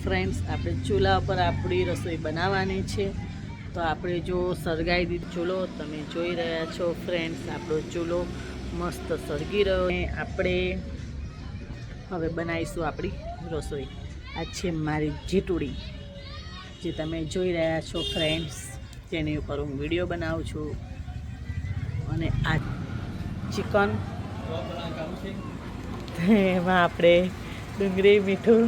Friends, આપણે ચૂલા પર આપણી રસોઈ બનાવવાની છે. તો આપણે જો સળગાવી દીધો ચૂલો, તમે જોઈ રહ્યા છો ફ્રેન્ડ્સ, આપણો ચૂલો મસ્ત સળગી રહ્યો. આપણે હવે બનાવીશું આપણી રસોઈ. આ છે મારી જીટુડી, જે તમે જોઈ રહ્યા છો ફ્રેન્ડ્સ, જેની ઉપર હું વિડીયો બનાવું છું. અને આ ચિકન, એમાં આપણે ડુંગળી મીઠું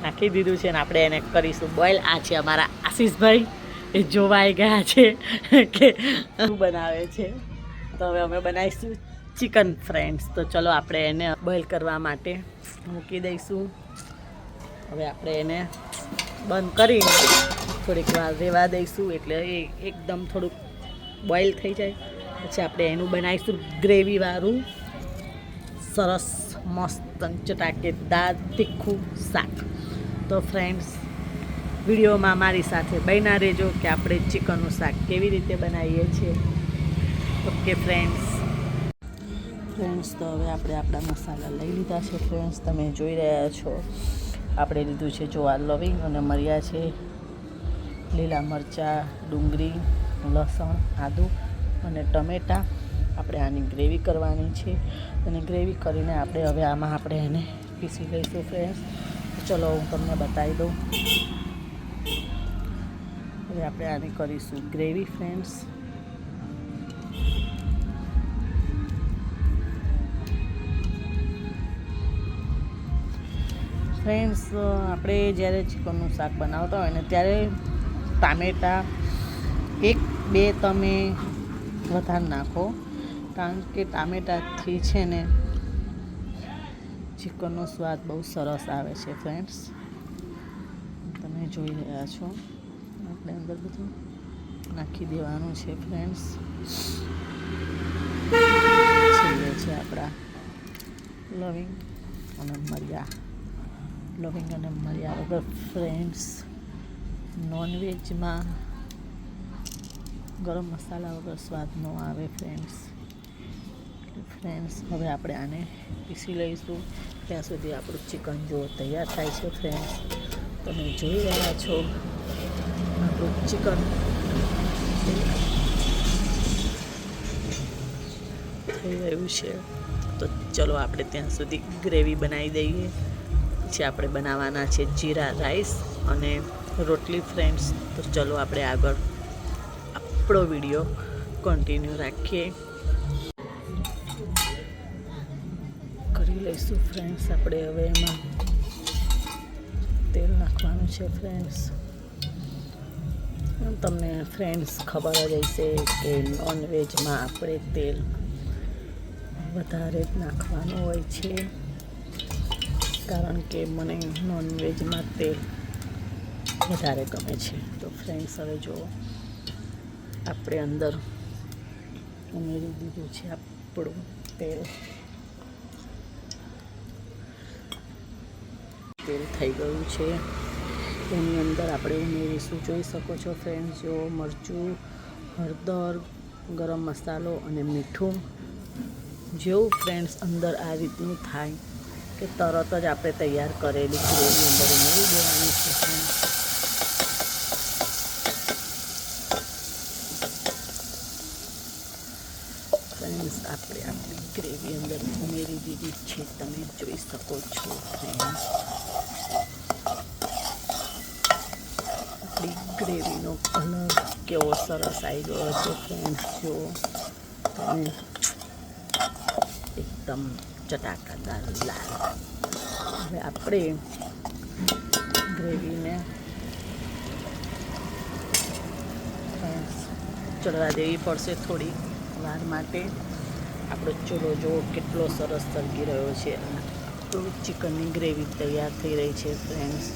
નાખી દીધું છે, અને આપણે એને કરીશું બોઇલ. આ છે અમારા આશીષભાઈ, એ જોવા આવી ગયા છે કે શું બનાવે છે. તો હવે અમે બનાવીશું ચિકન ફ્રેન્ડ્સ. તો ચલો આપણે એને બોઇલ કરવા માટે મૂકી દઈશું. હવે આપણે એને બંધ કરીને થોડીક વાર રહેવા દઈશું, એટલે એ એકદમ થોડુંક બોઇલ થઈ જાય. પછી આપણે એનું બનાવીશું ગ્રેવીવાળું સરસ મસ્ત ચટાકેદાર તીખું શાક. તો ફ્રેન્ડ્સ, વિડીયોમાં મારી સાથે બન્યા રહેજો કે આપણે ચિકનનું શાક કેવી રીતે બનાવીએ છીએ. ઓકે ફ્રેન્ડ્સ, તો હવે આપણે આપણા મસાલા લઈ લીધા છે ફ્રેન્ડ્સ, તમે જોઈ રહ્યા છો. આપણે લીધું છે જો આ લવિંગ અને મરિયા છે, લીલા મરચાં, ડુંગળી, લસણ, આદું અને ટમેટાં. આપણે આની ગ્રેવી કરવાની છે, અને ગ્રેવી કરીને આપણે હવે આમાં આપણે એને પીસી લઈશું ફ્રેન્ડ્સ. ચલો હું તમને બતાવી દઉં. હવે આપણે આની કરીશું ગ્રેવી ફ્રેન્ડ્સ. ફ્રેન્ડ્સ, આપણે જ્યારે ચિકનનું શાક બનાવતા હોય ને ત્યારે ટામેટાં 1-2 તમે વધારે નાખો, કારણ કે ટામેટાથી છે ને ચિકનનો સ્વાદ બહુ સરસ આવે છે ફ્રેન્ડ્સ. તમે જોઈ રહ્યા છો, આપણે અંદર બધું નાખી દેવાનું છે ફ્રેન્ડ્સ. છેલ્લે છે આપણા લવિંગ અને મરિયા. લવિંગ અને મરિયા વગર ફ્રેન્ડ્સ નોનવેજમાં ગરમ મસાલા વગર સ્વાદ ન આવે ફ્રેન્ડ્સ. હવે આપણે આને પીસી લઈશું. ત્યાં સુધી આપણું ચિકન જો તૈયાર થાય છે ફ્રેન્ડ્સ. તમે જોઈ રહ્યા છો આપણું ચિકન થઈ રહ્યું છે. તો ચલો આપણે ત્યાં સુધી ગ્રેવી બનાવી દઈએ. પછી આપણે બનાવવાના છે જીરા રાઈસ અને રોટલી ફ્રેન્ડ્સ. તો ચલો આપણે આગળ આપણો વિડીયો કન્ટિન્યુ રાખીએ. કરી લઈશું ફ્રેન્ડ્સ. આપણે હવે એમાં તેલ નાખવાનું છે ફ્રેન્ડ્સ. તમને ફ્રેન્ડ્સ ખબર જ હશે કે નોનવેજમાં આપણે તેલ વધારે જ નાખવાનું હોય છે, કારણ કે મને નોનવેજમાં તેલ વધારે ગમે છે. તો ફ્રેન્ડ્સ, હવે જો આપણે અંદર ઉમેરી દીધું છે આપણું તેલ. તેલ થઈ ગયું છે. એની અંદર આપણે ઉમેરીશું, જોઈ શકો છો ફ્રેન્ડ્સ, જો મરચું, હળદર, ગરમ મસાલો અને મીઠું. જેવું ફ્રેન્ડ્સ અંદર આ રીતનું થાય કે તરત જ આપણે તૈયાર કરેલી ગ્રેવી અંદર ઉમેરી દેવાની છે ફ્રેન્ડ્સ. આપણે આપણી ગ્રેવી અંદર ઉમેરી દીધી છે, તમે જોઈ શકો છો ફ્રેન્ડ્સ. આપણી ગ્રેવીનો કલર કેવો સરસ આવી ગયો છે ફ્રેન્ડ્સ. જો તમે એકદમ ચટાકાદાર લાલ. હવે આપણે ગ્રેવીને ચડવા દેવી પડશે થોડી વાર માટે. આપણો ચૂલો જો કેટલો સરસ સળગી રહ્યો છે. આપણું ચિકનની ગ્રેવી તૈયાર થઈ રહી છે ફ્રેન્ડ્સ.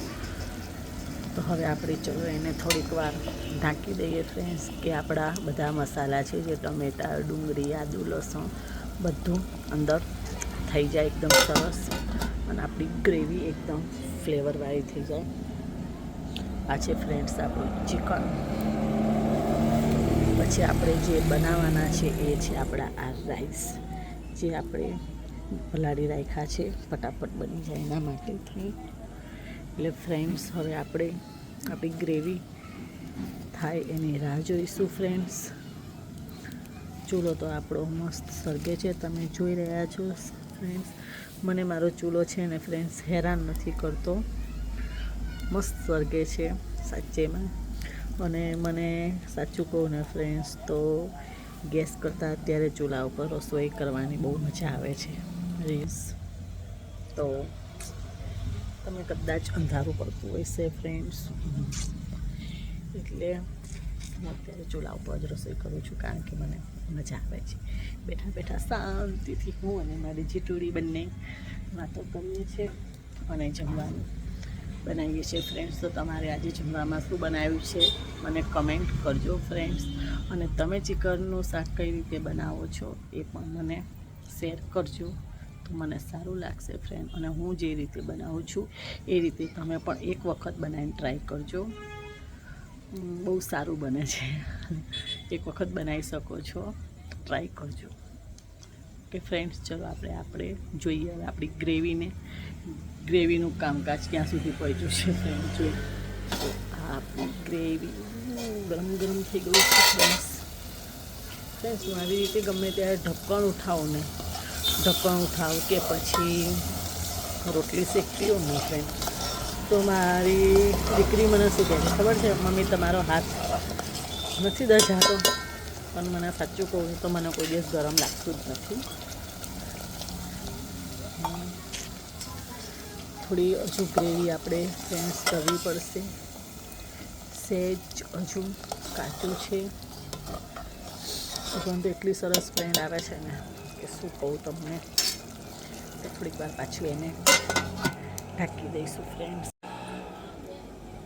તો હવે આપણે ચલો એને થોડીક વાર ઢાંકી દઈએ ફ્રેન્ડ્સ, કે આપણા બધા મસાલા છે, જે ટમેટાં, ડુંગળી, આદું, લસણ બધું અંદર થઈ જાય એકદમ સરસ, અને આપણી ગ્રેવી એકદમ ફ્લેવરવાળી થઈ જાય. આ છે ફ્રેન્ડ્સ આપણું ચિકન. પછી આપણે જે બનાવવાના છે એ છે આપણા આ રાઈસ, જે આપણે પલાળી રાખ્યા છે ફટાફટ બની જાય એના માટે થઈ. એટલે ફ્રેન્ડ્સ હવે આપણે આપણી ગ્રેવી થાય એની રાહ જોઈશું ફ્રેન્ડ્સ. ચૂલો તો આપણો મસ્ત સળગે છે, તમે જોઈ રહ્યા છો ફ્રેન્ડ્સ. મને મારો ચૂલો છે ને ફ્રેન્ડ્સ હેરાન નથી કરતો, મસ્ત સળગે છે સાચેમાં. અને મને સાચું કહું ને ફ્રેન્ડ્સ તો ગેસ કરતાં અત્યારે ચૂલા ઉપર રસોઈ કરવાની બહુ મજા આવે છે રીલ્સ. તો તમે કદાચ અંધારું પડતું હોય છે ફ્રેન્ડ્સ, એટલે હું અત્યારે ચૂલા ઉપર જ રસોઈ કરું છું, કારણ કે મને મજા આવે છે. બેઠા બેઠા શાંતિથી હું અને મારી જીટુડી બંને વાતો કરીએ છીએ અને જમવાનું બનાવીએ છીએ ફ્રેન્ડ્સ. તો તમારે આજે જમવામાં શું બનાવ્યું છે મને કમેન્ટ કરજો ફ્રેન્ડ્સ. અને તમે ચિકનનું શાક કઈ રીતે બનાવો છો એ પણ મને શેર કરજો, તો મને સારું લાગશે ફ્રેન્ડ. અને હું જે રીતે બનાવું છું એ રીતે તમે પણ એક વખત બનાવીને ટ્રાય કરજો, બહુ સારું બને છે. એક વખત બનાવી શકો છો, ટ્રાય કરજો. કે ફ્રેન્ડ્સ ચલો આપણે જોઈએ હવે આપણી ગ્રેવીનું કામકાજ ક્યાં સુધી પહોંચ્યું છે ફ્રેન્ડ. જોઈ આપણી ગ્રેવી ગરમ ગરમ થઈ ગયું છે ફ્રેન્ડ્સ. હું આવી રીતે ગમે ત્યારે ઢક્કણ ઉઠાવું કે પછી રોટલી શેકતી હોઉં ને ફ્રેન્ડ, તો મારી દીકરી મને શું કહે છે ખબર છે, મમ્મી તમારો હાથ નથી દજાતો. પણ મને સાચું કહું તો મને કોઈ દિવસ ગરમ લાગતું જ નથી. થોડી હજુ ગ્રેવી આપણે ફ્રેન્ડ્સ કરવી પડશે, સહેજ હજુ કાચું છે. સુગંધ એટલી સરસ ફ્રેન્ડ આવે છે ને કે શું કહું તમને. તો થોડીક વાર પાછું એને ઢાંકી દઈશું ફ્રેન્ડ્સ.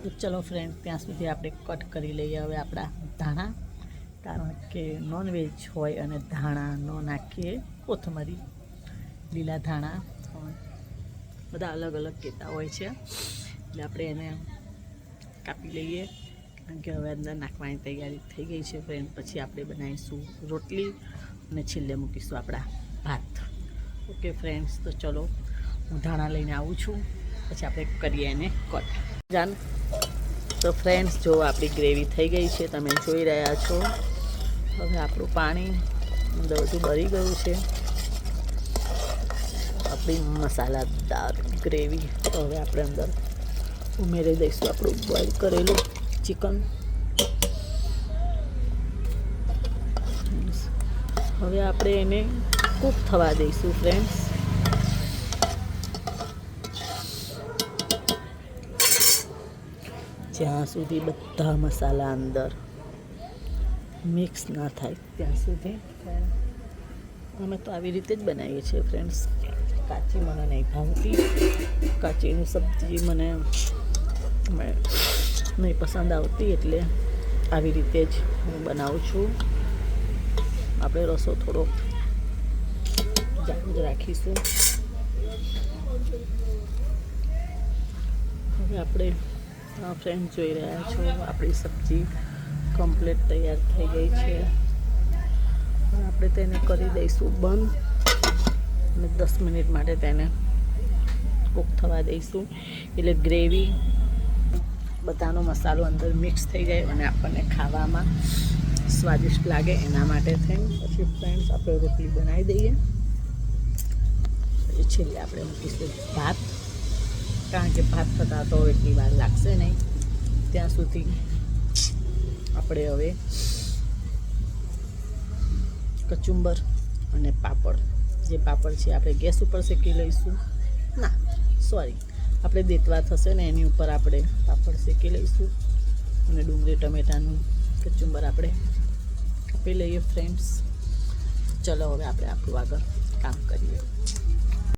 તો ચલો ફ્રેન્ડ ત્યાં સુધી આપણે કટ કરી લઈએ હવે આપણા ધાણા, કારણ કે નોનવેજ હોય અને ધાણા ન નાખીએ, કોથમરી, લીલા ધાણા બધા અલગ અલગ કહેતા હોય છે. એટલે આપણે એને કાપી લઈએ, કારણ કે હવે અંદર નાખવાની તૈયારી થઈ ગઈ છે ફ્રેન્ડ. પછી આપણે બનાવીશું રોટલી અને છેલ્લે મૂકીશું આપણા ભાત. ઓકે ફ્રેન્ડ્સ, તો ચલો હું ધાણા લઈને આવું છું, પછી આપણે કરીએ એને કટ. તો ફ્રેન્ડ્સ જો આપણી ગ્રેવી થઈ ગઈ છે, તમે જોઈ રહ્યા છો. હવે આપણું પાણી અંદર બધું બળી ગયું છે, આપણી મસાલાદાર ગ્રેવી. તો હવે આપણે અંદર ઉમેરી દઈશું આપણું બોઇલ કરેલું ચિકન. હવે આપણે એને કૂક થવા દઈશું ફ્રેન્ડ્સ. જ્યાં સુધી બધા મસાલા અંદર મિક્સ ના થાય ત્યાં સુધી. અમે તો આવી રીતે જ બનાવીએ છીએ ફ્રેન્ડ્સ. કાચી મને નહીં ભાવતી, કાચીની સબ્જી મને નહીં પસંદ આવતી, એટલે આવી રીતે જ હું બનાવું છું. આપણે રસો થોડો જાડો જ રાખીશું. હવે આપણે ફ્રેન્ડ જોઈ રહ્યા છો આપણી સબ્જી કમ્પ્લીટ તૈયાર થઈ ગઈ છે. આપણે તેને કરી દઈશું બંધ અને 10 મિનિટ માટે તેને કૂક થવા દઈશું, એટલે ગ્રેવી બધાનો મસાલો અંદર મિક્સ થઈ જાય અને આપણને ખાવામાં સ્વાદિષ્ટ લાગે એના માટે થઈને. પછી ફ્રેન્ડ્સ આપણે રોટલી બનાવી દઈએ, પછી છેલ્લે આપણે મૂકીશું ભાત, કારણ કે ભાત થતાં તો એટલી વાર લાગશે નહીં. ત્યાં સુધી આપણે હવે કચુંબર અને પાપડ, જે પાપડ છે આપણે ગેસ ઉપર શેકી લઈશું. ના સોરી, આપણે દેતવા થશે ને એની ઉપર આપણે પાપડ શેકી લઈશું. અને ડુંગળી ટમેટાનું કચુંબર આપણે કાપી લઈએ ફ્રેન્ડ્સ. ચલો હવે આપણે આપણું આગળ કામ કરીએ.